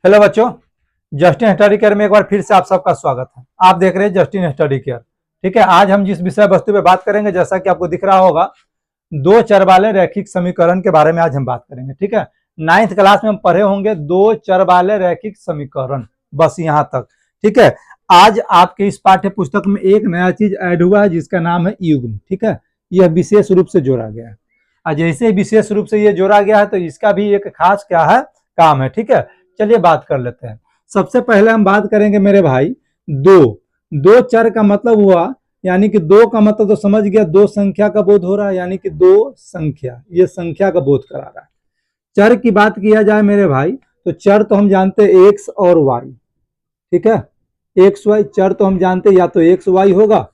Hello बच्चों, Justin study care में एक बार फिर से आप सबका स्वागत है। आप देख रहे हैं जस्टिन स्टडी केयर। ठीक है, आज हम जिस विषय वस्तु पे बात करेंगे, जैसा कि आपको दिख रहा होगा, दो चर वाले रैखिक समीकरण के बारे में आज हम बात करेंगे। ठीक है, 9th क्लास में हम पढ़े होंगे दो चर वाले रैखिक समीकरण, बस यहाँ तक। ठीक है, आज आपके इस पाठ्य पुस्तक में एक नया चीज ऐड हुआ है जिसका नाम है युग्म। ठीक है, यह विशेष रूप से जोड़ा गया है। और जैसे विशेष रूप से यह जोड़ा गया है तो इसका भी एक खास क्या है, काम है। ठीक है, चलिए बात कर लेते हैं। सबसे पहले हम बात करेंगे मेरे भाई दो चर का मतलब हुआ, यानी कि दो का मतलब तो समझ गया, दो संख्या का बोध हो रहा है, यानी कि दो संख्या, ये संख्या का बोध करा रहा है। चर की बात किया जाए मेरे भाई तो चर तो हम जानते हैं एक्स और वाई। ठीक है, एक्स वाई चर तो हम जानते हैं, या तो एक्स वाई होगा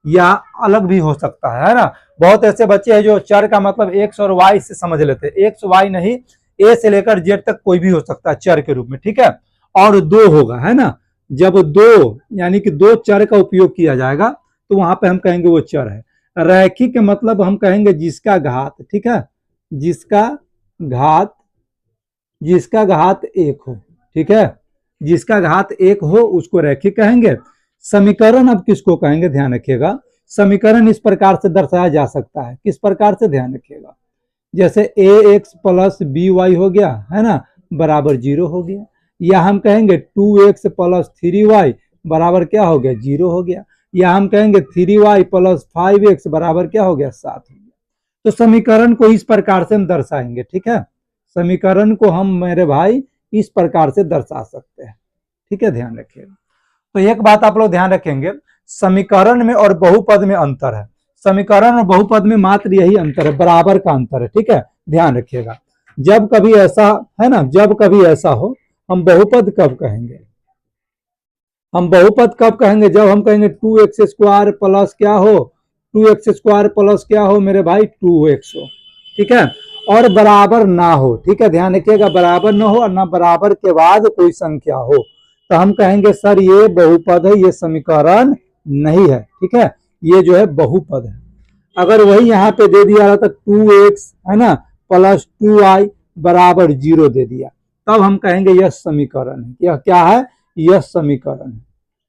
या अलग भी हो सकता है ना। बहुत ऐसे बच्चे हैं जो चर का मतलब एक्स और वाई से समझ लेते हैं, एक्स वाई नहीं, ए से लेकर जेड तक कोई भी हो सकता है चर के रूप में। ठीक है, और दो होगा, है ना। जब दो यानी कि दो चर का उपयोग किया जाएगा तो वहां पे हम कहेंगे वो चर है। रैखिक के मतलब हम कहेंगे जिसका घात, ठीक है, जिसका घात एक हो। ठीक है, जिसका घात एक हो उसको रैखिक कहेंगे। समीकरण अब किसको कहेंगे, ध्यान रखिएगा। समीकरण इस प्रकार से दर्शाया जा सकता है, किस प्रकार से, ध्यान रखिएगा। जैसे ए एक्स प्लस बी वाई हो गया, है ना, बराबर 0 हो गया। या हम कहेंगे 2x प्लस 3y बराबर क्या हो गया, 0 हो गया। या हम कहेंगे 3y प्लस 5x बराबर क्या हो गया, 7 हो गया। तो समीकरण को इस प्रकार से हम दर्शाएंगे। ठीक है, समीकरण को हम मेरे भाई इस प्रकार से दर्शा सकते हैं। ठीक है, ध्यान रखिएगा। तो एक बात आप लोग ध्यान रखेंगे, समीकरण में और बहुपद में अंतर है। समीकरण और बहुपद में मात्र यही अंतर है, बराबर का अंतर है। ठीक है, ध्यान रखिएगा। जब कभी ऐसा है ना, जब कभी ऐसा हो, हम बहुपद कब कहेंगे, हम बहुपद कब कहेंगे, जब हम कहेंगे 2x² प्लस क्या हो, 2x² प्लस क्या हो मेरे भाई, 2x हो। ठीक है, और बराबर ना हो। ठीक है, ध्यान रखिएगा, बराबर ना हो और ना बराबर के बाद कोई संख्या हो, तो हम कहेंगे सर ये बहुपद है, ये समीकरण नहीं है। ठीक है, ये जो है बहुपद है। अगर वही यहाँ पे दे दिया रहता 2x है ना प्लस 2y बराबर 0 दे दिया, तब हम कहेंगे यह समीकरण है। यह क्या है, यह समीकरण है।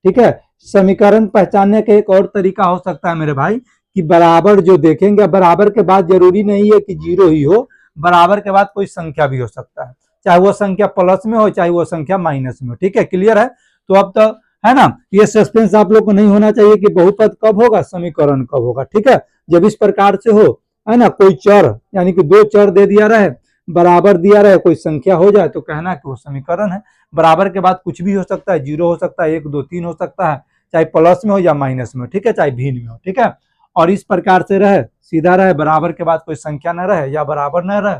ठीक है, समीकरण पहचानने का एक और तरीका हो सकता है मेरे भाई कि बराबर जो देखेंगे, बराबर के बाद जरूरी नहीं है कि 0 ही हो, बराबर के बाद कोई संख्या भी हो सकता है, चाहे वो संख्या प्लस में हो चाहे वो संख्या माइनस में हो। ठीक है, क्लियर है। तो अब तो है ना, ये सस्पेंस आप लोग को नहीं होना चाहिए कि बहुपद कब होगा, समीकरण कब होगा। ठीक है, जब इस प्रकार से हो, है ना, कोई चर यानी कि दो चर दे दिया रहे, बराबर दिया रहे, कोई संख्या हो जाए तो कहना कि वो समीकरण है। बराबर के बाद कुछ भी हो सकता है, 0 हो सकता है, 1 2 3 हो सकता है, चाहे प्लस में हो या माइनस में हो। ठीक है, चाहे भिन्न में हो। ठीक है, और इस प्रकार से रहे, सीधा रहे, बराबर के बाद कोई संख्या न रहे या बराबर न रहे,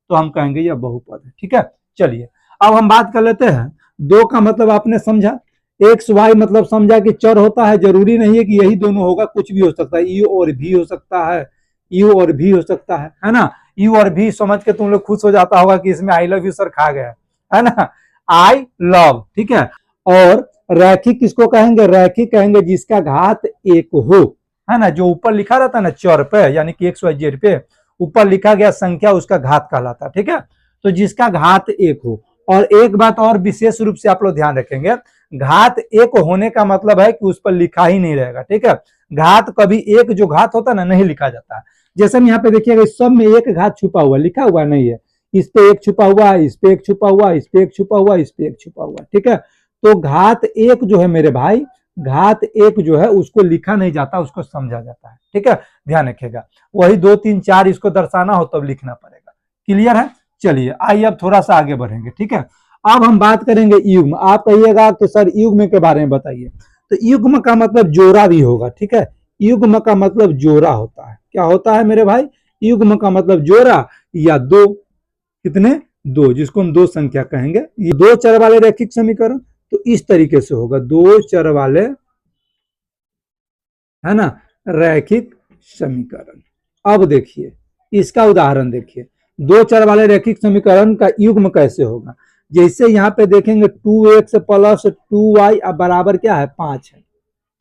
तो हम कहेंगे यह बहुपद है। ठीक है, चलिए अब हम बात कर लेते हैं। दो का मतलब आपने समझा, एक्स वाई मतलब समझा कि चर होता है, जरूरी नहीं है कि यही दोनों होगा, कुछ भी हो सकता है, यू और भी हो सकता है, यू और भी हो सकता है ना। यू और भी समझ के तुम लोग खुश हो जाता होगा कि इसमें आई लव यू सर खा गया, है ना, आई लव। ठीक है, और रैखिक किसको कहेंगे, रैखिक कहेंगे जिसका घात एक हो, है ना। जो ऊपर लिखा रहता है ना चर पे, यानी कि एक्स वाई जेड पे ऊपर लिखा गया संख्या, उसका घात कहलाता है। ठीक है, तो जिसका घात एक हो। और एक बात और विशेष रूप से आप लोग ध्यान रखेंगे, घात एक होने का मतलब है कि उस पर लिखा ही नहीं रहेगा। ठीक है, घात कभी एक जो घात होता है ना, नहीं लिखा जाता है। जैसे हम यहाँ पे देखिएगा, इस सब में एक घात छुपा हुआ, लिखा हुआ नहीं है। इस पे एक छुपा हुआ है, इस पे एक छुपा हुआ, इस पे एक छुपा हुआ, इस पे एक छुपा हुआ। ठीक है, तो घात एक जो है मेरे भाई, घात एक जो है उसको लिखा नहीं जाता, उसको समझा जाता है। ठीक है, ध्यान रखिएगा। वही 2 3 4 इसको दर्शाना हो तब लिखना पड़ेगा। क्लियर है। चलिए आइए अब थोड़ा सा आगे बढ़ेंगे। ठीक है, अब हम बात करेंगे युग्म। आप कहिएगा तो सर युग्म के बारे में बताइए, तो युग्म का मतलब जोड़ा भी होगा। ठीक है, युग्म का मतलब जोड़ा होता है। क्या होता है मेरे भाई, युग्म का मतलब जोड़ा या दो, कितने, दो, जिसको हम दो संख्या कहेंगे। ये दो चर वाले रैखिक समीकरण तो इस तरीके से होगा, दो चर वाले, है ना, रैखिक समीकरण। अब देखिए इसका उदाहरण देखिए, दो चर वाले रैखिक समीकरण का युग्म कैसे होगा। जैसे यहाँ पे देखेंगे 2x प्लस 2y अब बराबर क्या है, 5 है।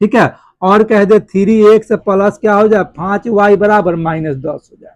ठीक है, और कह दे 3x प्लस क्या हो जाए, 5y बराबर -10 हो जाए,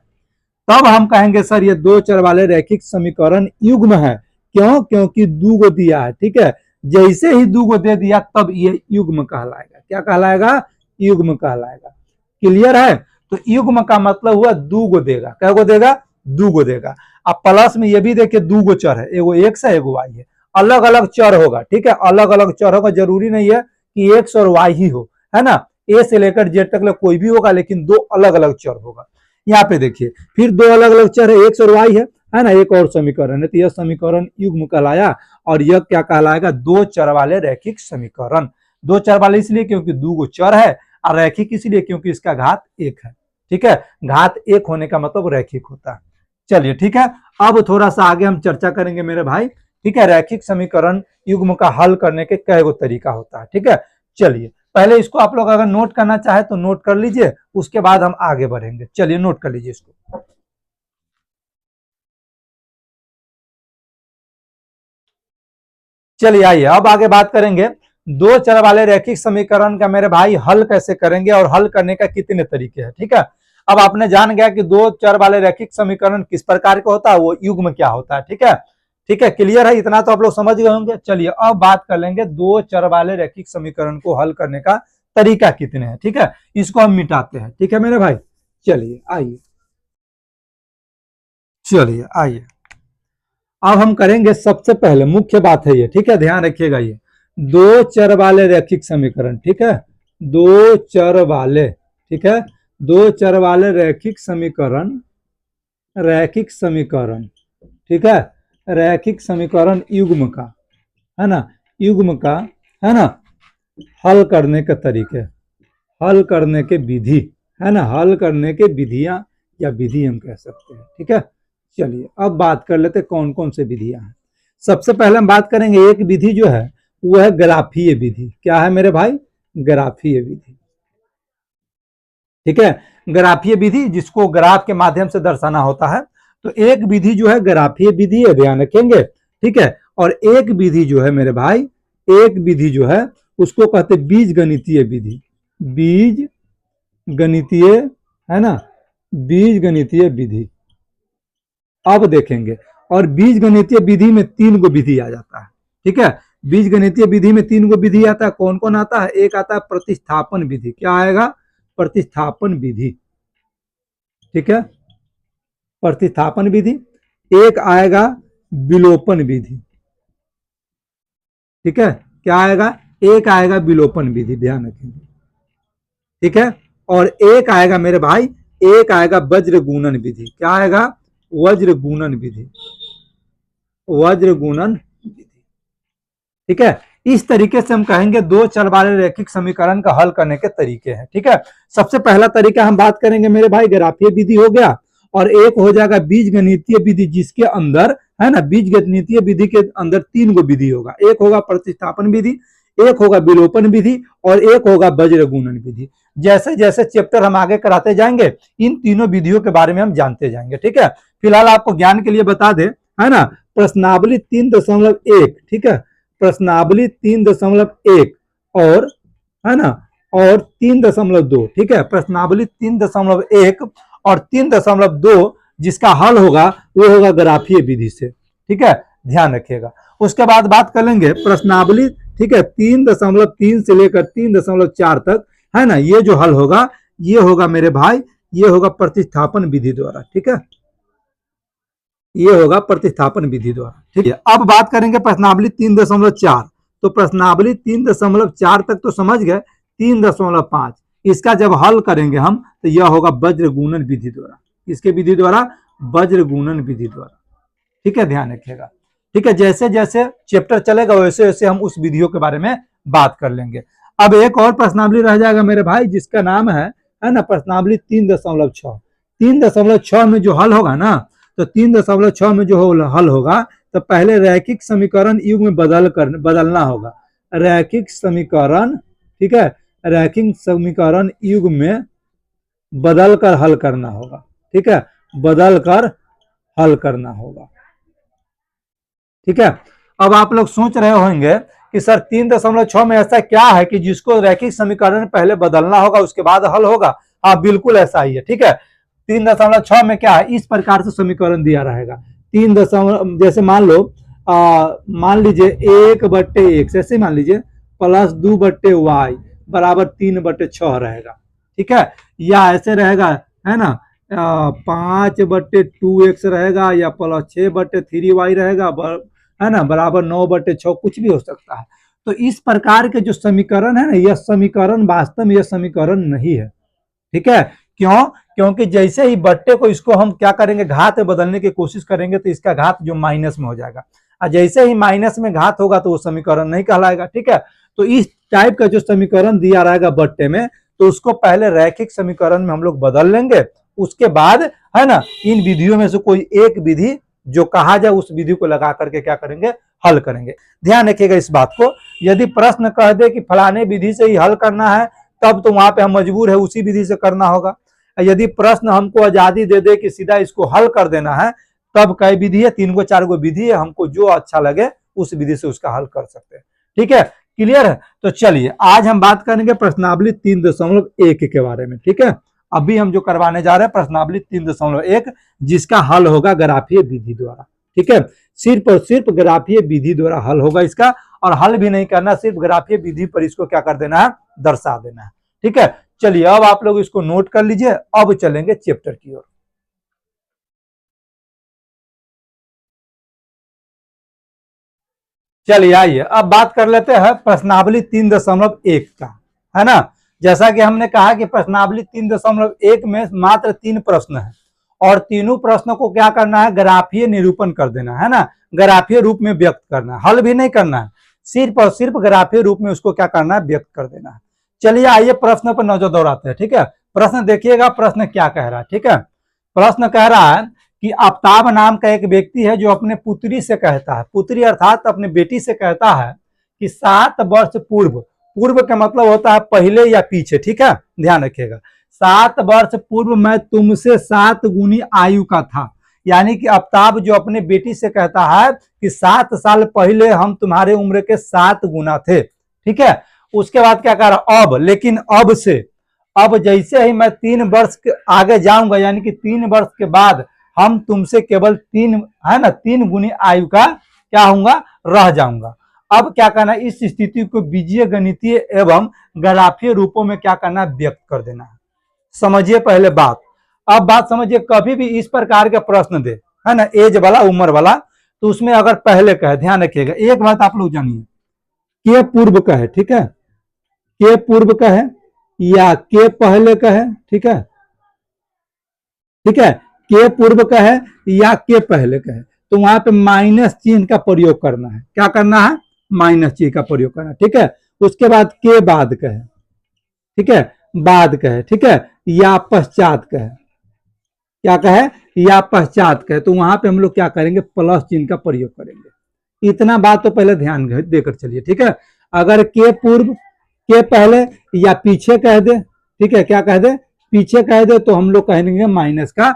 तब हम कहेंगे सर ये दो चर वाले रैखिक समीकरण युग्म है। क्यों? क्योंकि दूगो दिया है, ठीक है। जैसे ही दूगो दे दिया तब ये युग्म कहलाएगा। क्या कहलाएगा? युग्म कहलाएगा। क्लियर है? तो युग्म का मतलब हुआ दूगो देगा। क्या को देगा? दूगो देगा। अब प्लस में ये भी देखिए दूगो चर है, एगो एक्स है एगो वाई है, अलग अलग चर होगा, ठीक है, अलग अलग चर होगा। जरूरी नहीं है कि एक्स और वाई ही हो, है ना, ए से लेकर जेड तक कोई भी होगा, लेकिन दो अलग अलग चर होगा। यहाँ पे देखिए फिर दो अलग अलग चर है, एक्स और वाई है ना, एक और समीकरण है, तो यह समीकरण युग्म कहलाया। और यह क्या कहलाएगा? दो चर वाले रैखिक समीकरण। दो चर वाले इसलिए क्योंकि दूगो चर है, और रैखिक इसलिए क्योंकि इसका घात एक है, ठीक है। घात एक होने का मतलब रैखिक होता है। चलिए ठीक है, अब थोड़ा सा आगे हम चर्चा करेंगे मेरे भाई, ठीक है। रैखिक समीकरण युग्म का हल करने के कई गो तरीका होता है, ठीक है। चलिए पहले इसको आप लोग अगर नोट करना चाहे तो नोट कर लीजिए, उसके बाद हम आगे बढ़ेंगे। चलिए नोट कर लीजिए इसको। चलिए आइए अब आगे बात करेंगे दो चर वाले रैखिक समीकरण का मेरे भाई हल कैसे करेंगे और हल करने का कितने तरीके हैं, ठीक है। अब आपने जान गया कि दो चर वाले रैखिक समीकरण किस प्रकार का होता है, वो युग्म क्या होता है, ठीक है। ठीक है, क्लियर है? इतना तो आप लोग समझ गए होंगे। चलिए अब बात कर लेंगे दो चर वाले रैखिक समीकरण को हल करने का तरीका कितने हैं, ठीक है। इसको हम मिटाते हैं, ठीक है मेरे भाई। चलिए आइए, चलिए आइए अब हम करेंगे सबसे पहले, मुख्य बात है ये, ठीक है, ध्यान रखिएगा, ये दो चर वाले रैखिक समीकरण, ठीक है, दो चर वाले, ठीक है, दो चर वाले रैखिक समीकरण, रैखिक समीकरण, ठीक है, रैखिक समीकरण युग्म का, है ना, युग्म का, है ना, हल करने के तरीके, हल करने के विधि, है ना, हल करने के विधियां या विधि हम कह सकते हैं, ठीक है। चलिए अब बात कर लेते कौन कौन से विधियां हैं। सबसे पहले हम बात करेंगे एक विधि जो है वो है ग्राफीय विधि। क्या है मेरे भाई? ग्राफीय विधि, ठीक है। ग्राफीय विधि जिसको ग्राफ के माध्यम से दर्शाना होता है, तो एक विधि जो है ग्राफीय विधि है, ध्यान रखेंगे, ठीक है। और एक विधि जो है मेरे भाई, एक विधि जो है उसको कहते बीज गणितीय विधि, बीज गणितीय, है ना, बीज गणितीय विधि। अब देखेंगे, और बीज गणितीय विधि में तीन गो विधि आ जाता है, ठीक है। बीज गणितीय विधि में तीन गो विधि आता है। कौन कौन आता है? एक आता है प्रतिस्थापन विधि। क्या आएगा? प्रतिस्थापन विधि, ठीक है, प्रतिस्थापन विधि। एक आएगा विलोपन विधि, ठीक है, क्या आएगा? एक आएगा विलोपन विधि, ध्यान रखेंगे, ठीक है। और एक आएगा मेरे भाई, एक आएगा वज्र गुणन विधि। क्या आएगा? वज्र गुणन विधि, वज्र गुणन विधि, ठीक है। इस तरीके से हम कहेंगे दो चर वाले रैखिक समीकरण का हल करने के तरीके हैं, ठीक है। सबसे पहला तरीका हम बात करेंगे मेरे भाई ग्राफीय विधि हो गया, और एक हो जाएगा बीज गणितीय विधि जिसके अंदर, है ना, बीज गणितीय विधि के अंदर तीन गो विधि होगा। एक होगा प्रतिस्थापन विधि, एक होगा विलोपन विधि, और एक होगा वज्र गुणन विधि। जैसे जैसे चैप्टर हम आगे कराते जाएंगे इन तीनों विधियों के बारे में हम जानते जाएंगे, ठीक है। फिलहाल आपको ज्ञान के लिए बता दे, है ना, प्रश्नावली 3.1, ठीक है, प्रश्नावली 3.1 और, है ना, और 3.2, ठीक है, प्रश्नावली 3.1 और 3.2 जिसका हल होगा वो होगा ग्राफीय विधि से, ठीक है, ध्यान रखिएगा। उसके बाद बात कर लेंगे प्रश्नावली, ठीक है, 3.3 से लेकर 3.4 तक, है ना, ये जो हल होगा ये होगा मेरे भाई, ये होगा प्रतिस्थापन विधि द्वारा, ठीक है, ये होगा प्रतिस्थापन विधि द्वारा, ठीक है। अब बात करेंगे प्रश्नावली 3.4, तो प्रश्नावली 3.4 तक तो समझ गए। 3.5 इसका जब हल करेंगे हम तो यह होगा वज्र गुणन विधि द्वारा। इसके विधि द्वारा? वज्र गुणन विधि द्वारा, ठीक है, ध्यान रखिएगा, ठीक है। जैसे जैसे चैप्टर चलेगा वैसे वैसे हम उस विधियों के बारे में बात कर लेंगे। अब एक और प्रश्नावली रह जाएगा मेरे भाई जिसका नाम है ना, प्रश्नावली 3.6। 3.6 में जो हल होगा ना, तो 3.6 में जो हल होगा तो पहले रैखिक समीकरण युग में बदलना होगा। रैखिक समीकरण, ठीक है, रैखिक समीकरण युग में बदल कर हल करना होगा, ठीक है, बदल कर हल करना होगा, ठीक है। अब आप लोग सोच रहे होंगे कि सर 3.6 में ऐसा क्या है कि जिसको रैखिक समीकरण पहले बदलना होगा उसके बाद हल होगा? हाँ बिल्कुल ऐसा ही है, ठीक है। 3.6 में क्या है, इस प्रकार से समीकरण दिया रहेगा। 3 जैसे मान लो मान लीजिए 1/x ऐसे मान लीजिए प्लस 2/y बराबर 3/6 रहेगा, ठीक है। या ऐसे रहेगा, है ना, 5/2x रहेगा, या प्लस 6/3y रहेगा, है ना, बराबर 9/6, कुछ भी हो सकता है। तो इस प्रकार के जो समीकरण है ना, यह समीकरण वास्तव में यह समीकरण नहीं है, ठीक है। क्यों? क्योंकि जैसे ही बट्टे को इसको हम क्या करेंगे, घात में बदलने की कोशिश करेंगे तो इसका घात जो माइनस में हो जाएगा, और जैसे ही माइनस में घात होगा तो वो समीकरण नहीं कहलाएगा, ठीक है। तो इस टाइप का जो समीकरण दिया रहेगा बट्टे में, तो उसको पहले रैखिक समीकरण में हम लोग बदल लेंगे, उसके बाद, है ना, इन विधियों में से कोई एक विधि जो कहा जाए उस विधि को लगा करके क्या करेंगे, हल करेंगे। ध्यान रखिएगा इस बात को, यदि प्रश्न कह दे कि फलाने विधि से ही हल करना है, तब तो वहां पे हम मजबूर है उसी विधि से करना होगा। यदि प्रश्न हमको आजादी दे दे कि सीधा इसको हल कर देना है, तब कई विधि है, 3 4 विधि है, हमको जो अच्छा लगे उस विधि से उसका हल कर सकते हैं, ठीक है। क्लियर है? तो चलिए आज हम बात करेंगे प्रश्नावली 3.1 के बारे में, ठीक है। अभी हम जो करवाने जा रहे हैं प्रश्नावली 3.1, जिसका हल होगा ग्राफीय विधि द्वारा, ठीक है। सिर्फ और सिर्फ ग्राफीय विधि द्वारा हल होगा इसका, और हल भी नहीं करना, सिर्फ ग्राफीय विधि पर इसको क्या कर देना है, दर्शा देना है, ठीक है। चलिए अब आप लोग इसको नोट कर लीजिए, अब चलेंगे चैप्टर की ओर। चलिए आइए अब बात कर लेते हैं प्रश्नावली 3.1 का, है ना। जैसा कि हमने कहा कि प्रश्नावली 3.1 में मात्र 3 प्रश्न है, और तीनों प्रश्नों को क्या करना है, ग्राफीय निरूपण कर देना है ना, ग्राफीय रूप में व्यक्त करना है, हल भी नहीं करना है, सिर्फ और सिर्फ ग्राफीय रूप में उसको क्या करना है, व्यक्त कर देना है। चलिए आइए प्रश्न पर नजर दौड़ाते हैं, ठीक है। प्रश्न देखिएगा, प्रश्न क्या कह रहा है, ठीक है। प्रश्न कह रहा है कि आफ्ताब नाम का एक व्यक्ति है जो अपने पुत्री से कहता है, पुत्री अर्थात अपने बेटी से कहता है कि 7 वर्ष पूर्व, पूर्व का मतलब होता है पहले या पीछे, ठीक है, ध्यान रखिएगा। 7 वर्ष पूर्व मैं तुमसे 7 गुनी आयु का था, यानी कि आफ्ताब जो अपने बेटी से कहता है कि 7 साल पहले हम तुम्हारे उम्र के 7 गुना थे, ठीक है। उसके बाद क्या कह रहा, अब, लेकिन अब से, अब जैसे ही मैं 3 वर्ष आगे जाऊंगा, यानी कि 3 वर्ष के बाद हम तुमसे केवल 3, है ना, 3 गुनी आयु का क्या होऊंगा, रह जाऊंगा। अब क्या करना, इस स्थिति को बीजीय गणितीय एवं ग्राफीय रूपों में क्या करना, व्यक्त कर देना है। समझिए पहले बात, अब बात समझिए, कभी भी इस प्रकार के प्रश्न दे, है ना, एज वाला, उम्र वाला, तो उसमें अगर पहले कहे, ध्यान रखिएगा एक बात आप लोग जानिए, के पूर्व का है, ठीक है, के पूर्व का है या के पहले का है, ठीक है, ठीक है, के पूर्व का है या के पहले का है, तो वहां पे माइनस चिन्ह का प्रयोग करना है, क्या करना है, माइनस चिन्ह का प्रयोग करना है, ठीक है। उसके बाद के बाद का है, ठीक है, बाद का है, ठीक है, या पश्चात का है, क्या कहे, या पश्चात का है, तो वहां पे हम लोग क्या करेंगे, प्लस चिन्ह का प्रयोग करेंगे। इतना बात तो पहले ध्यान देकर चलिए, ठीक है। अगर के पूर्व, के पहले या पीछे कह दे, ठीक है, क्या कह दे, पीछे कह दे, तो हम लोग कहेंगे माइनस का,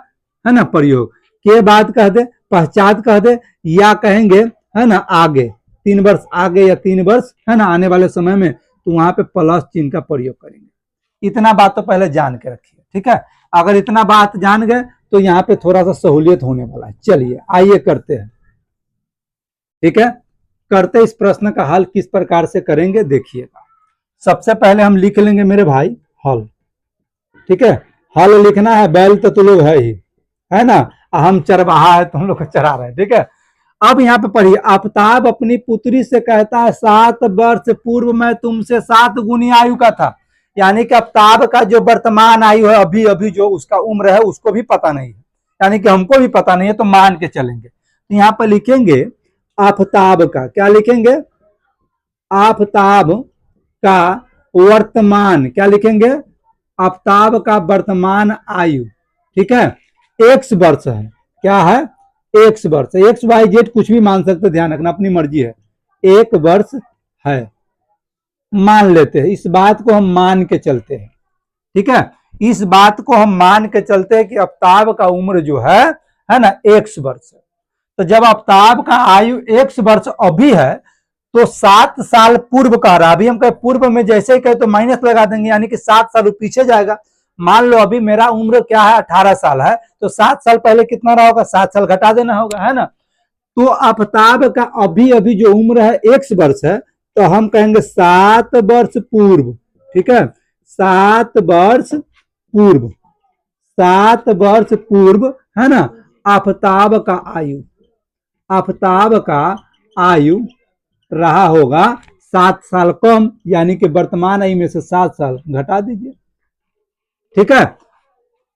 है ना, प्रयोग। के बाद कह दे, पश्चात कह दे, या कहेंगे, है ना, आगे, 3 वर्ष आगे या 3 वर्ष, है ना, आने वाले समय में, तो वहां पे प्लस चिन्ह का प्रयोग करेंगे। इतना बात तो पहले जान के रखिए, ठीक है। अगर इतना बात जान गए तो यहाँ पे थोड़ा सा सहूलियत होने वाला है। चलिए आइए करते हैं, ठीक है, करते इस प्रश्न का हल किस प्रकार से करेंगे देखिएगा। सबसे पहले हम लिख लेंगे मेरे भाई हल, ठीक है। हल लिखना है, बैल तो तुम लोग है ही, है ना, हम चरवाहा है, तुम लोग को चरा रहे हैं, ठीक है। अब यहाँ पे पढ़िए, आफ्ताब अपनी पुत्री से कहता है 7 वर्ष पूर्व मैं तुमसे 7 गुनी आयु का था, यानी कि आफ्ताब का जो वर्तमान आयु है, अभी अभी जो उसका उम्र है उसको भी पता नहीं है, यानी कि हमको भी पता नहीं है, तो मान के चलेंगे। तो यहाँ पर लिखेंगे आफ्ताब का, क्या लिखेंगे, आफ्ताब का वर्तमान, क्या लिखेंगे, आफ्ताब का वर्तमान आयु, ठीक है, एक्स वर्ष है, क्या है, एक्स वर्ष, एक्स वाई जेड कुछ भी मान सकते, ध्यान रखना अपनी मर्जी है, 1 वर्ष है, मान लेते हैं, इस बात को हम मान के चलते हैं, ठीक है, इस बात को हम मान के चलते हैं कि आफ्ताब का उम्र जो है ना, एक्स वर्ष है। तो जब आफ्ताब का आयु एक्स वर्ष अभी है, तो 7 साल पूर्व कह रहा, अभी हम कहे पूर्व में जैसे ही कहे तो माइनस लगा देंगे, यानी कि 7 साल पीछे जाएगा। मान लो अभी मेरा उम्र क्या है, 18 साल है, तो 7 साल पहले कितना रहा होगा, 7 साल घटा देना होगा, है ना। तो आफताब का अभी अभी जो उम्र है x वर्ष है, तो हम कहेंगे 7 वर्ष पूर्व। ठीक है, 7 वर्ष पूर्व, 7 वर्ष पूर्व, है ना। आफताब का आयु, आफताब का आयु रहा होगा 7 साल कम, यानी कि वर्तमान आयु में से 7 साल घटा दीजिए। ठीक है,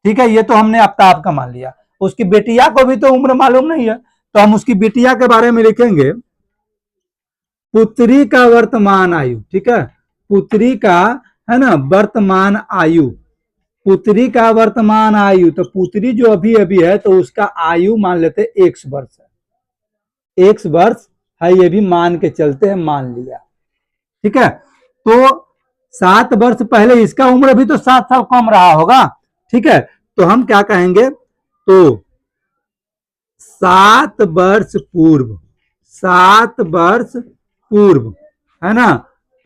ठीक है, ये तो हमने आफताब का मान लिया। उसकी बेटिया को भी तो उम्र मालूम नहीं है, तो हम उसकी बेटिया के बारे में लिखेंगे पुत्री का वर्तमान आयु। ठीक है, पुत्री का, है ना, वर्तमान आयु, पुत्री का वर्तमान आयु, तो पुत्री जो अभी अभी है तो उसका आयु मान लेते x वर्ष है, x वर्ष है, ये भी मान के चलते हैं, मान लिया। ठीक है, तो 7 वर्ष पहले इसका उम्र भी तो 7 साल कम रहा होगा। ठीक है, तो हम क्या कहेंगे, तो 7 वर्ष पूर्व, 7 वर्ष पूर्व, है ना,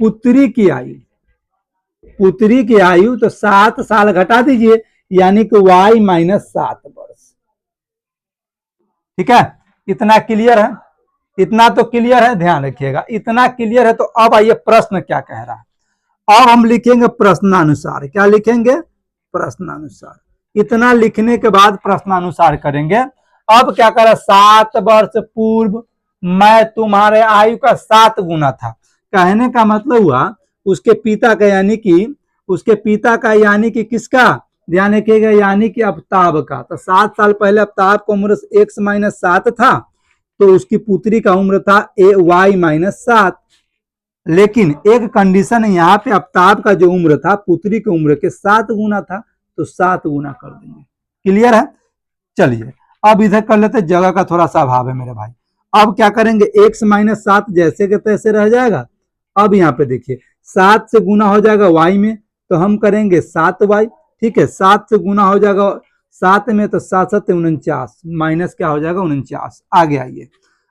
पुत्री की आयु, पुत्री की आयु, तो 7 साल घटा दीजिए, यानी कि y माइनस 7 वर्ष। ठीक है, इतना क्लियर है, इतना तो क्लियर है, ध्यान रखिएगा, इतना क्लियर है। तो अब आइए प्रश्न क्या कह रहा है। अब हम लिखेंगे प्रश्नानुसार। क्या लिखेंगे, प्रश्नानुसार। इतना लिखने के बाद प्रश्नानुसार करेंगे। अब क्या करें, 7 वर्ष पूर्व मैं तुम्हारे आयु का 7 गुना था। कहने का मतलब हुआ उसके पिता का, यानी कि उसके पिता का, यानी कि किसका, ध्यान रखिएगा, यानी कि आफताब का। तो 7 साल पहले आफताब का उम्र x माइनस 7 था, तो उसकी पुत्री का उम्र था y माइनस 7। लेकिन एक कंडीशन है, यहाँ पे आफताब का जो उम्र था पुत्री की उम्र के 7 गुना था, तो 7 गुना कर देंगे। क्लियर है, चलिए अब इधर कर लेते, जगह का थोड़ा सा अभाव है मेरे भाई। अब क्या करेंगे, x माइनस 7 जैसे के तैसे रह जाएगा। अब यहाँ पे देखिए 7 से गुना हो जाएगा y में, तो हम करेंगे 7y। ठीक है, 7 से गुना हो जाएगा 7 में, तो 7 7 49, माइनस क्या हो जाएगा 49। आगे आइए,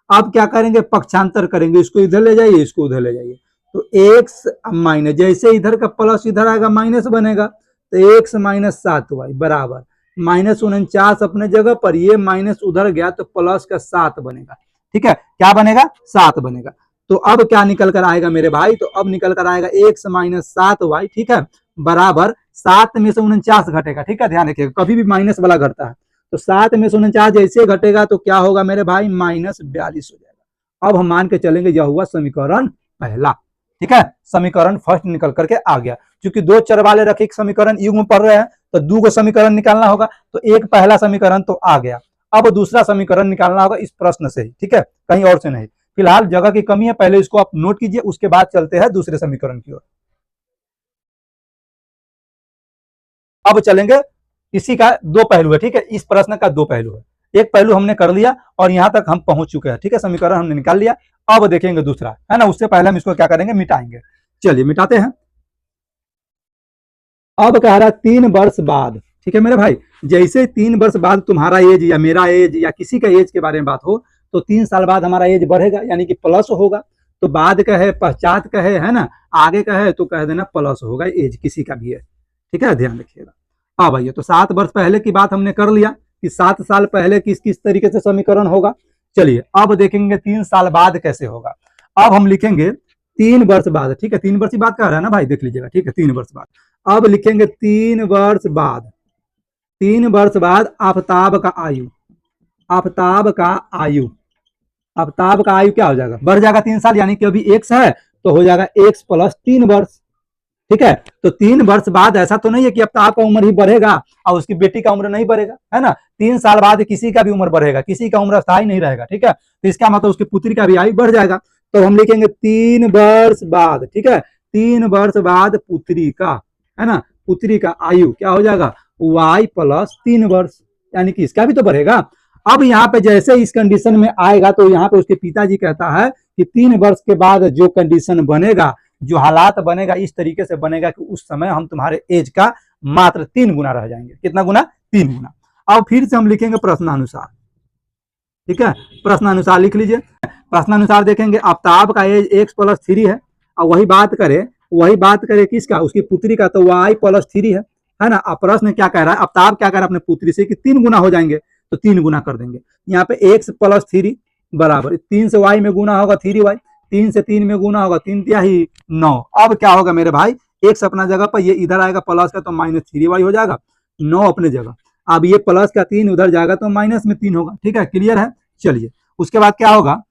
अब क्या करेंगे, पक्षांतर करेंगे, इसको इधर ले जाइए, इसको उधर ले जाइए। तो x माइनस, जैसे इधर का प्लस इधर आएगा माइनस बनेगा, तो x माइनस 7y बराबर माइनस 49 अपने जगह पर, ये माइनस उधर गया तो प्लस का 7 बनेगा। ठीक है, क्या बनेगा, 7 बनेगा। तो अब क्या निकल कर आएगा मेरे भाई, तो अब निकल कर आएगा x माइनस 7y। ठीक है, बराबर 7 में से 49 घटेगा। ठीक है, ध्यान रखिएगा, कभी भी माइनस वाला घटता है, तो 7 में से 49 जैसे घटेगा तो क्या होगा मेरे भाई, माइनस 42 हो जाएगा। अब हम मान के चलेंगे यह हुआ समीकरण पहला। ठीक है, समीकरण फर्स्ट निकल करके आ गया। क्योंकि 2 चर वाले रखिक समीकरण युग्म पढ़ रहे हैं, तो 2 को समीकरण निकालना होगा, तो एक पहला समीकरण तो आ गया। अब दूसरा समीकरण निकालना होगा इस प्रश्न से ही। ठीक है, कहीं और से नहीं। फिलहाल जगह की कमी है, पहले इसको आप नोट कीजिए, उसके बाद चलते हैं दूसरे समीकरण की ओर। अब चलेंगे, इसी का 2 पहलू है। ठीक है, इस प्रश्न का 2 पहलू है। एक पहलू हमने कर लिया और यहां तक हम पहुंच चुके हैं। ठीक है, समीकरण हमने निकाल लिया। अब देखेंगे दूसरा, है ना, उससे पहले हम इसको क्या करेंगे, मिटाएंगे। चलिए मिटाते हैं। अब कह रहा 3 वर्ष बाद। ठीक है मेरे भाई, जैसे 3 वर्ष बाद तुम्हारा एज या मेरा एज या किसी का एज के बारे में बात हो, तो 3 साल बाद हमारा एज बढ़ेगा, यानी कि प्लस होगा। तो बाद का है, पश्चात का है ना, आगे का है तो कह देना प्लस होगा, एज किसी का भी है। ठीक है, ध्यान रखिएगा। हाँ भैया, तो 7 वर्ष पहले की बात हमने कर लिया कि 7 साल पहले किस किस तरीके से समीकरण होगा। चलिए अब देखेंगे 3 साल बाद कैसे होगा। अब हम लिखेंगे 3 वर्ष बाद। ठीक है, 3 वर्ष की बात कर रहा है ना भाई, देख लीजिएगा। ठीक है, 3 वर्ष बाद। अब लिखेंगे 3 वर्ष बाद। 3 वर्ष बाद आफताब का आयु, आफताब का आयु, आफताब का आयु क्या हो जाएगा, बढ़ जाएगा 3 साल, यानी कि अभी x है तो हो जाएगा x प्लस 3 वर्ष। ठीक है, तो 3 वर्ष बाद ऐसा तो नहीं है कि आफताब का उम्र ही बढ़ेगा और उसकी बेटी का उम्र नहीं बढ़ेगा, है ना। 3 साल बाद किसी का भी उम्र बढ़ेगा, किसी का उम्र स्थायी नहीं रहेगा। ठीक है, तो इसका मतलब उसकी पुत्री का भी आयु बढ़ जाएगा। तो हम लिखेंगे 3 वर्ष बाद। ठीक है, 3 वर्ष बाद पुत्री का, है ना, पुत्री का आयु क्या हो जाएगा, y प्लस 3 वर्ष, यानी कि इसका भी तो बढ़ेगा। अब यहाँ पे जैसे इस कंडीशन में आएगा तो यहाँ पे उसके पिताजी कहता है कि 3 वर्ष के बाद जो कंडीशन बनेगा, जो हालात बनेगा, इस तरीके से बनेगा कि उस समय हम तुम्हारे एज का मात्र 3 गुना रह जाएंगे। कितना गुना, 3 गुना। अब फिर से हम लिखेंगे प्रश्नानुसार। ठीक है, प्रश्नानुसार लिख लीजिए। प्रश्नानुसार देखेंगे आफताब का एज x प्लस 3 है, और वही बात करे किसका, उसकी पुत्री का, तो y प्लस 3 है ना। अब प्रश्न क्या कह रहा है, आफताब क्या कह रहा है अपने पुत्री से कि 3 गुना हो जाएंगे, तो 3 गुना कर देंगे। यहाँ पे x प्लस 3, बराबर 3 से y में गुना होगा 3y, 3 से 3 में गुना होगा 3 तिहाई 9। अब क्या होगा मेरे भाई, x अपना जगह पर, ये इधर आएगा प्लस का तो माइनस 3y हो जाएगा, 9 अपने जगह। अब ये प्लस का 3 उधर जाएगा तो माइनस में 3 होगा। ठीक है, क्लियर है। चलिए उसके बाद क्या होगा,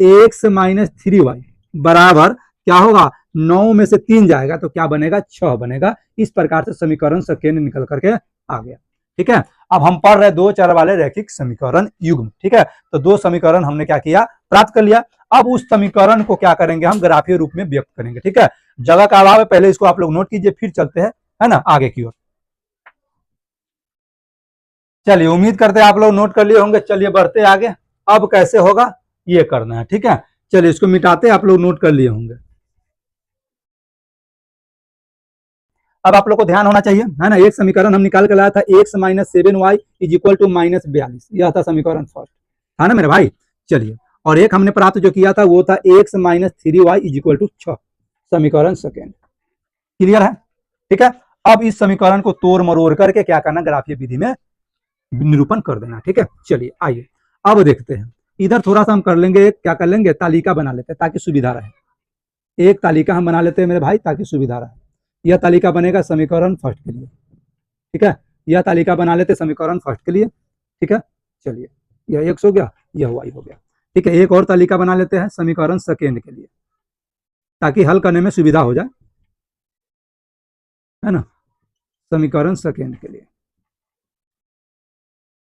x माइनस 3y बराबर क्या होगा, 9 में से 3 जाएगा तो क्या बनेगा, 6 बनेगा। इस प्रकार से समीकरण सेकेंड निकल करके आ गया। ठीक है, अब हम पढ़ रहे दो चर वाले रैखिक समीकरण युग्म। ठीक है, तो दो समीकरण हमने क्या किया, प्राप्त कर लिया। अब उस समीकरण को क्या करेंगे, हम ग्राफीय रूप में व्यक्त करेंगे। ठीक है, जगह का अभाव है, पहले इसको आप लोग नोट कीजिए, फिर चलते हैं, है ना, आगे की ओर। चलिए उम्मीद करते हैं आप लोग नोट कर लिए होंगे। चलिए बढ़ते आगे, अब कैसे होगा ये करना है। ठीक है, चलिए इसको मिटाते, आप लोग नोट कर लिए होंगे। अब आप लोग को ध्यान होना चाहिए, है ना, एक समीकरण हम निकाल कर लाया था, x minus 7y is equal to minus 42, यह था समीकरण फर्स्ट, है ना मेरे भाई। चलिए, और एक हमने प्राप्त जो किया था वो था x minus 3y is equal to 6, समीकरण सेकेंड। क्लियर है। ठीक है, अब इस समीकरण को तोड़ मरोड़ करके क्या करना, ग्राफीय विधि में निरूपण कर देना। ठीक है, चलिए आइए अब देखते हैं। इधर थोड़ा सा हम कर लेंगे, क्या कर लेंगे, तालिका बना लेते हैं ताकि सुविधा रहे। एक तालिका हम बना लेते हैं मेरे भाई ताकि सुविधा रहे। यह तालिका बनेगा समीकरण फर्स्ट के लिए। ठीक है, यह तालिका बना लेते समीकरण फर्स्ट के लिए। ठीक है, चलिए यह x हो गया, यह y हो गया। ठीक है, एक और तालिका बना लेते हैं समीकरण सेकेंड के लिए ताकि हल करने में सुविधा हो जाए, है ना, समीकरण सेकेंड के लिए।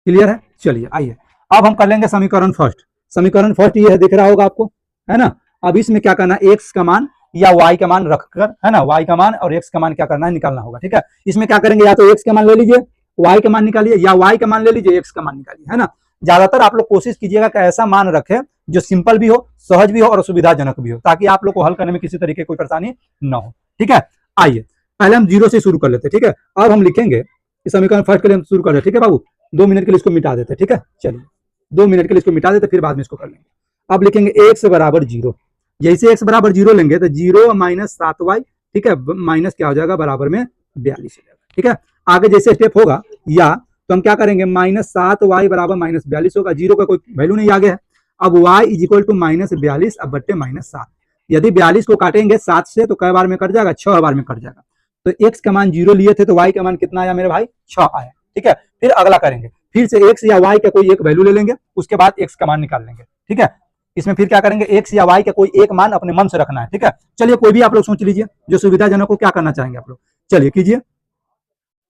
क्लियर है। चलिए आइए अब हम कर लेंगे समीकरण फर्स्ट। समीकरण फर्स्ट ये है, दिख रहा होगा आपको, है ना। अब इसमें क्या करना, x का मान या y का मान रखकर, है ना, y का मान और x का मान क्या करना है, निकालना होगा। ठीक है, इसमें क्या करेंगे, या तो x का मान ले लीजिए, y का मान निकालिए, या y का मान ले लीजिए, x का मान निकालिए, है ना। ज्यादातर आप लोग कोशिश कीजिएगा कि ऐसा मान रखें जो सिंपल भी हो, सहज भी हो और सुविधाजनक भी हो, ताकि आप लोग को हल करने में किसी तरीके कोई परेशानी न हो। ठीक है, आइए पहले हम 0 से शुरू कर लेते हैं। ठीक है, अब हम लिखेंगे इस समीकरण फर्स्ट के लिए, हम शुरू कर रहे हैं। ठीक है बाबू, 2 मिनट के लिए इसको मिटा देते हैं। ठीक है, चलिए 2 मिनट के लिए इसको मिटा देते, फिर बाद में इसको कर लेंगे। अब लिखेंगे x बराबर 0, जैसे x बराबर 0 लेंगे तो 0 माइनस 7y, ठीक है, माइनस क्या हो जाएगा, बराबर में 42 हो जाएगा। ठीक है, आगे जैसे स्टेप होगा या तो हम क्या करेंगे, माइनस 7y बराबर माइनस 42 होगा, 0 का कोई वैल्यू नहीं आगे है। अब y is equal to minus 42 अब बट्टे माइनस 7। यदि 42 को काटेंगे 7 से तो कई बार में कट जाएगा, 6 बार में कट जाएगा। तो x का मान 0 लिए थे तो y का मान कितना आया मेरे भाई, 6 आया। ठीक है, फिर अगला करेंगे, फिर से x या y का कोई एक वैल्यू ले लेंगे, उसके बाद x का मान निकाल लेंगे। ठीक है, इसमें फिर क्या करेंगे, x या y का कोई एक मान अपने मन से रखना है। ठीक है, चलिए कोई भी आप लोग सोच लीजिए जो सुविधाजनक को, क्या करना चाहेंगे आप लोग, चलिए कीजिए।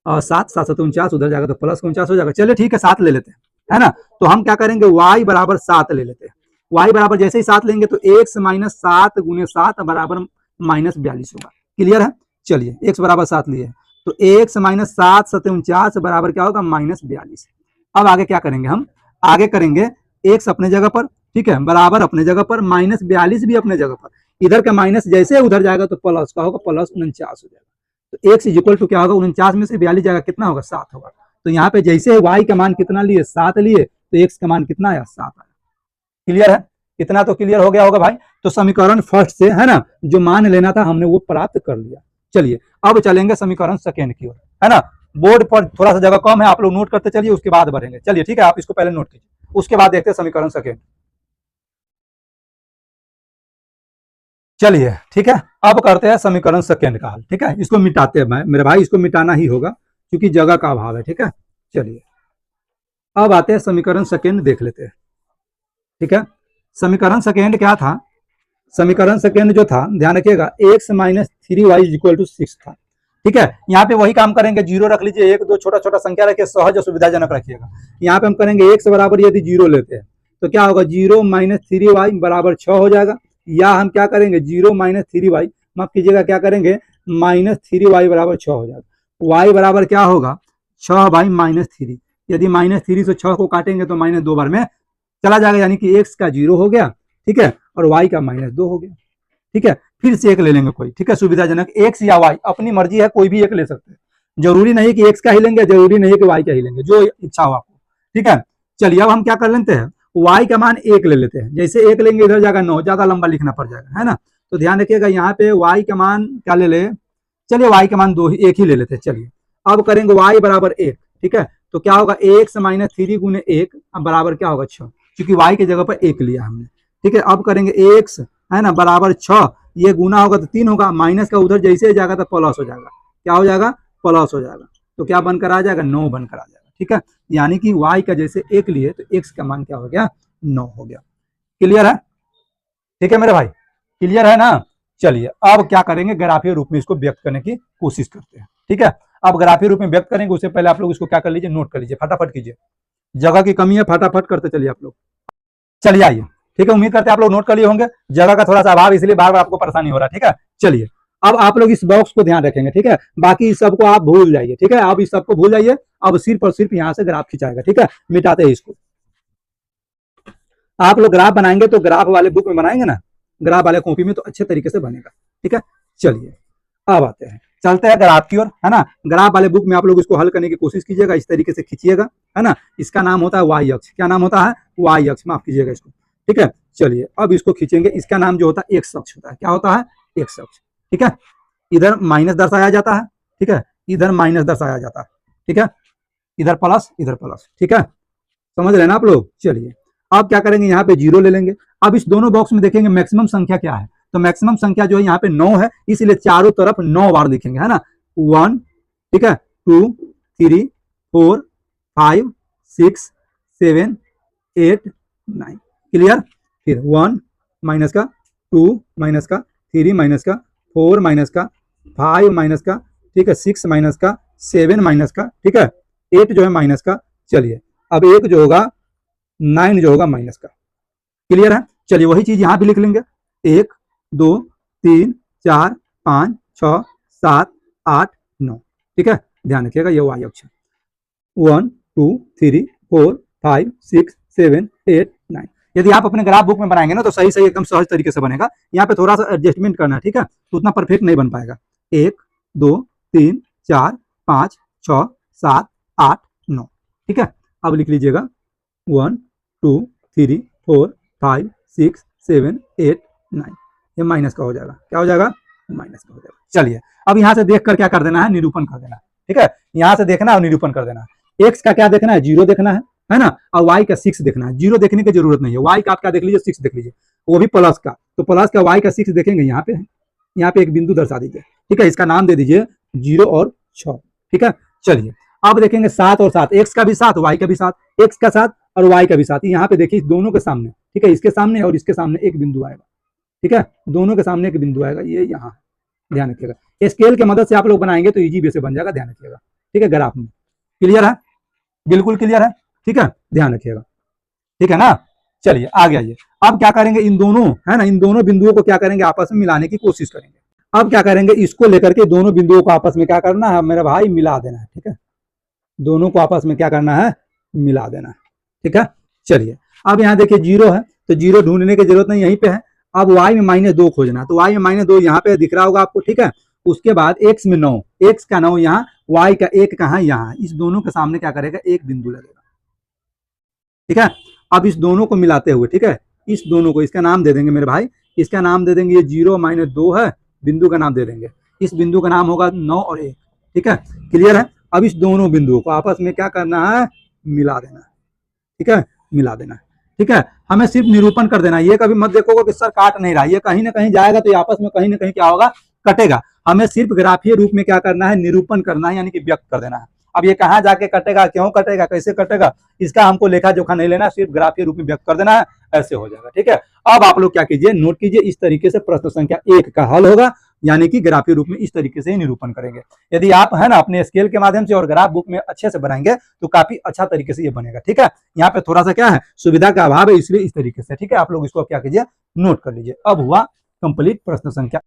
7 7 7 49 उधर जाएगा तो प्लस 49 हो जाएगा। चलिए ठीक है, 7 ले लेते हैं, है ना। तो हम क्या करेंगे, y बराबर 7 ले लेते हैं। y बराबर जैसे ही 7 लेंगे तो x माइनस 7 गुने 7 बराबर माइनस 42 होगा। क्लियर है। चलिए x बराबर 7 लिए तो x माइनस 7 7 49 बराबर क्या होगा, माइनस 42। अब आगे क्या करेंगे, हम आगे करेंगे x अपने जगह पर, ठीक है, बराबर अपने जगह पर, माइनस 42 भी अपने जगह पर। इधर का माइनस जैसे उधर जाएगा तो प्लस का होगा, प्लस 49 हो जाएगा। तो x इज इक्वल टू क्या होगा, 49 में से 42 जाएगा, कितना होगा, 7 होगा। तो यहाँ पे जैसे y का मान कितना लिए, 7 लिए, तो x का मान कितना आया, 7 आया। क्लियर है, इतना तो क्लियर हो गया होगा भाई। तो समीकरण फर्स्ट से, है ना, जो मान लेना था हमने वो प्राप्त कर लिया। चलिए अब चलेंगे समीकरण सेकेंड की ओर, है ना। बोर्ड पर थोड़ा सा जगह कम है, आप लोग नोट करते चलिए, उसके बाद बढ़ेंगे। चलिए ठीक है, आप इसको पहले नोट कीजिए, उसके बाद देखते हैं समीकरण सेकेंड। चलिए ठीक है, अब करते हैं समीकरण सेकेंड का हल। ठीक है, इसको मिटाते हैं मेरे भाई, इसको मिटाना ही होगा क्योंकि जगह का अभाव है। ठीक है, चलिए अब आते हैं समीकरण सेकेंड, देख लेते हैं। ठीक है, समीकरण सेकेंड क्या था, समीकरण सेकेंड जो था, ध्यान रखिएगा, x minus 3y equal to 6 था। ठीक है, यहाँ पे वही काम करेंगे, 0 रख लीजिए, 1 2 छोटा छोटा संख्या रखिए, सहज और सुविधाजनक रखिएगा। यहाँ पे हम करेंगे x बराबर यदि 0 लेते हैं तो क्या होगा, 0 माइनस 3y बराबर 6 हो जाएगा। या हम क्या करेंगे, 0 माइनस 3y, माफ कीजिएगा, क्या करेंगे, माइनस 3y बराबर 6 हो जाएगा। y बराबर क्या होगा, 6 बाई माइनस 3। यदि माइनस 3 से 6 को काटेंगे तो माइनस 2 बार में चला जाएगा, यानी कि x का 0 हो गया। ठीक है, और y का माइनस 2 हो गया। ठीक है, फिर से एक ले लेंगे कोई, ठीक है, सुविधाजनक, x या y, अपनी मर्जी है, कोई भी एक ले सकते हैं। जरूरी नहीं कि x का ही लेंगे, जरूरी नहीं कि y का ही लेंगे, जो इच्छा हो आपको। ठीक है, चलिए अब हम क्या कर लेते हैं, y का मान 1 ले लेते हैं। जैसे 1 लेंगे इधर जाएगा 9, ज्यादा लंबा लिखना पड़ जाएगा, है ना। तो ध्यान रखिएगा, यहाँ पे y का मान क्या ले ले, चलिए y का मान 1 ही ले लेते हैं। चलिए अब करेंगे y बराबर 1। ठीक है, तो क्या होगा, x माइनस 3 गुने 1 बराबर क्या होगा, 6। क्योंकि y की जगह पर 1 लिया हमने, ठीक है। अब करेंगे x है ना बराबर 6, ये गुना होगा तो 3 होगा, माइनस का उधर जैसे ही जाएगा तो प्लस हो जाएगा, क्या हो जाएगा, प्लस हो जाएगा, तो क्या बनकर आ जाएगा, 9 बनकर आ जाएगा, ठीक है। यानी कि y का जैसे 1 लिए तो x का मान क्या हो गया, 9 हो गया। क्लियर है, ठीक है मेरे भाई, क्लियर है ना। चलिए अब क्या करेंगे, ग्राफीय रूप में इसको व्यक्त करने की कोशिश करते हैं, ठीक है। अब ग्राफीय रूप में व्यक्त करेंगे उससे पहले आप लोग इसको क्या कर लीजिए, नोट कर लीजिए, फटाफट कीजिए, जगह की कमी है, फटाफट करते चलिए आप लोग। चलिए आइए, ठीक है, उम्मीद करते हैं आप लोग नोट कर लिए होंगे, जगह का थोड़ा सा अभाव इसलिए बार बार आपको परेशानी हो रहा है, ठीक है। चलिए अब आप लोग इस बॉक्स को ध्यान रखेंगे, ठीक है, बाकी इस सबको आप भूल जाइए, ठीक है, आप इस सबको भूल जाइए, अब सिर्फ और सिर्फ यहाँ से ग्राफ खिंचाएगा, ठीक है। मिटाते हैं इसको, आप लोग ग्राफ बनाएंगे तो ग्राफ वाले बुक में बनाएंगे ना, ग्राफ वाले कॉपी में तो अच्छे तरीके से बनेगा, ठीक है। चलिए अब आते हैं, चलते हैं ग्राफ की ओर, है ना। ग्राफ वाले बुक में आप लोग इसको हल करने की कोशिश कीजिएगा, इस तरीके से खींचिएगा, है ना। इसका नाम होता है वाई अक्ष, क्या नाम होता है, वाई अक्ष, माफ कीजिएगा इसको, ठीक है। चलिए अब इसको खींचेंगे, इसका नाम जो होता है एक्स अक्ष होता है, क्या होता है, एक्स अक्ष, ठीक है। इधर माइनस दर्शाया जाता है, ठीक है, इधर माइनस दर्शाया जाता है, ठीक है, इधर प्लस, इधर प्लस, ठीक है, समझ रहे ना आप लोग। चलिए अब क्या करेंगे, यहाँ पे 0 ले लेंगे। अब इस दोनों बॉक्स में देखेंगे मैक्सिमम संख्या क्या है, तो मैक्सिमम संख्या जो है यहाँ पे 9 है, इसलिए चारों तरफ 9 बार लिखेंगे, है ना। 1, ठीक है, 2, 3, 4, 5, 6, 7, 8, 9, क्लियर। फिर 1 माइनस का, 2 माइनस का, 3 माइनस का, 4 माइनस का, 5 माइनस का, ठीक है, 6 माइनस का, 7 माइनस का, ठीक है, 8 जो है माइनस का। चलिए अब एक जो होगा 9 जो होगा माइनस का, क्लियर है। चलिए वही चीज यहाँ भी लिख लेंगे, 1, 2, 3, 4, 5, 6, 7, 8, 9, ठीक है, ध्यान रखिएगा ये वाई अक्ष, 1, 2, 3, 4, 5, 6, 7, 8, 9। यदि आप अपने ग्राफ बुक में बनाएंगे ना तो सही सही एकदम सहज तरीके से बनेगा, यहाँ पे थोड़ा सा एडजस्टमेंट करना है, ठीक है, तो उतना परफेक्ट नहीं बन पाएगा। 1, 2, 3, 4, 5, 6, 7, 8, 9, ठीक है। अब लिख लीजिएगा 1, 2, 3, 4, 5, 6, 7, 8, 9, ये माइनस का हो जाएगा, क्या हो जाएगा, माइनस का हो जाएगा। चलिए अब यहाँ से देखकर क्या कर देना है, निरूपण कर देना है, ठीक है, यहाँ से देखना और निरूपण कर देना है। एक्स का क्या देखना है, 0 देखना है ना, और वाई का 6 देखना है। 0 देखने की जरूरत नहीं है, वाई का आप क्या देख लीजिए, 6 देख लीजिए, वो भी प्लस का, तो प्लस का वाई का 6 देखेंगे, यहाँ पे है, यहाँ पे एक बिंदु दर्शा दीजिए, ठीक है, इसका नाम दे दीजिए 0 और 6, ठीक है। चलिए अब देखेंगे 7 और 7, एक्स का भी 7, वाई का भी 7, एक्स का 7 और वाई का भी 7, यहाँ पे देखिए दोनों के सामने, ठीक है, इसके सामने और इसके सामने एक बिंदु आएगा, ठीक है, दोनों के सामने एक बिंदु आएगा, ये यहाँ, ध्यान रखिएगा। स्केल की मदद से आप लोग बनाएंगे तो इजी वे से बन जाएगा, ध्यान रखिएगा, ठीक है, ग्राफ में। क्लियर है, बिल्कुल क्लियर है, ठीक है, ध्यान रखिएगा, ठीक है ना। चलिए आगे आइए, अब क्या करेंगे, इन दोनों, है ना, इन दोनों बिंदुओं को क्या करेंगे, आपस में मिलाने की कोशिश करेंगे। अब क्या करेंगे, इसको लेकर के दोनों बिंदुओं को आपस में क्या करना है मेरे भाई, मिला देना है, ठीक है, दोनों को आपस में क्या करना है, मिला देना है, ठीक है। चलिए अब यहाँ देखिए 0 है, तो 0 ढूंढने की जरूरत नहीं, यहीं पे है। अब y में -2 खोजना, तो y में -2 यहाँ पे दिख रहा होगा आपको, ठीक है। उसके बाद x में 9, x का 9 यहाँ, y का 1 कहाँ, यहाँ, इस दोनों के सामने क्या करेगा, एक बिंदु लगेगा, ठीक है। अब इस दोनों को मिलाते हुए, ठीक है, इस दोनों को, इसका नाम दे देंगे मेरे भाई, इसका नाम दे देंगे, ये 0 -2 है, बिंदु का नाम दे देंगे, इस बिंदु का नाम होगा 9 और 1, ठीक है, क्लियर है। अब इस दोनों बिंदुओं को आपस में क्या करना है, मिला देना है, ठीक है, मिला देना है, ठीक है। हमें सिर्फ निरूपण कर देना है, ये कभी मत देखोगे कि सर काट नहीं रहा, ये कहीं ना कहीं जाएगा तो ये आपस में कहीं ना कहीं क्या होगा, कटेगा। हमें सिर्फ ग्राफीय रूप में क्या करना है, निरूपण करना है, यानी कि व्यक्त कर देना है। अब ये कहाँ जाके कटेगा, क्यों कटेगा, कैसे कटेगा, इसका हमको लेखा जोखा नहीं लेना, सिर्फ ग्राफीय रूप में व्यक्त कर देना है, ऐसे हो जाएगा, ठीक है। अब आप लोग क्या कीजिए, नोट कीजिए, इस तरीके से प्रश्न संख्या 1 का हल होगा, यानी कि ग्राफीय रूप में इस तरीके से ही निरूपण करेंगे। यदि आप है ना अपने स्केल के माध्यम से और ग्राफ बुक में अच्छे से बनाएंगे तो काफी अच्छा तरीके से ये बनेगा, ठीक है। यहाँ पे थोड़ा सा क्या है, सुविधा का अभाव है, इसलिए इस तरीके से, ठीक है, आप लोग इसको क्या कीजिए, नोट कर लीजिए। अब हुआ कंप्लीट प्रश्न संख्या